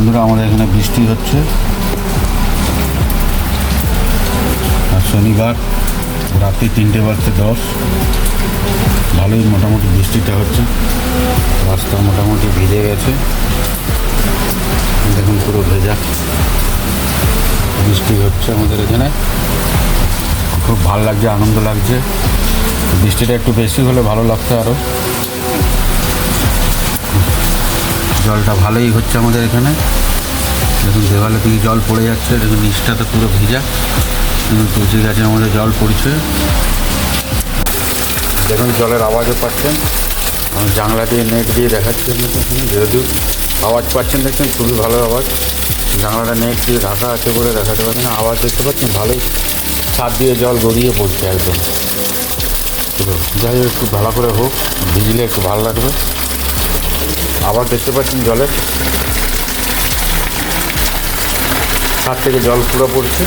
বন্ধুরা, আমাদের এখানে বৃষ্টি হচ্ছে। আর শনিবার রাত্রি 3:10 ভালোই মোটামুটি বৃষ্টিটা হচ্ছে। রাস্তা মোটামুটি ভিজে গেছে, দেখুন পুরো ভেজা। বৃষ্টি হচ্ছে আমাদের এখানে, খুব ভালো লাগছে, আনন্দ লাগছে। বৃষ্টিটা একটু বেশি হলে ভালো লাগতো আরও। জলটা ভালোই হচ্ছে আমাদের এখানে। দেখুন দেওয়ালে দিকে জল পড়ে যাচ্ছে, দেখুন নিচটাতে পুরো ভিজা। দেখুন তুলসী গাছে আমাদের জল পড়ছে। দেখুন জলের আওয়াজও পাচ্ছেন। আমি জানলা দিয়ে নেট দিয়ে দেখাচ্ছি আপনাকে এখানে, যেহেতু আওয়াজ পাচ্ছেন দেখছেন, খুবই ভালো আওয়াজ। জানলাটা নেট দিয়ে ঢাকা আছে বলে দেখাতে পারছেন, আওয়াজ দেখতে পাচ্ছেন ভালোই। ছাদ দিয়ে জল গড়িয়ে পড়ছে একদম পুরো। যাই হোক, একটু ভালো করে হোক, ভিজলে একটু ভালো লাগবে। আবার দেখতে পাচ্ছেন জলের ছাদ থেকে জল পুরো পড়ছে।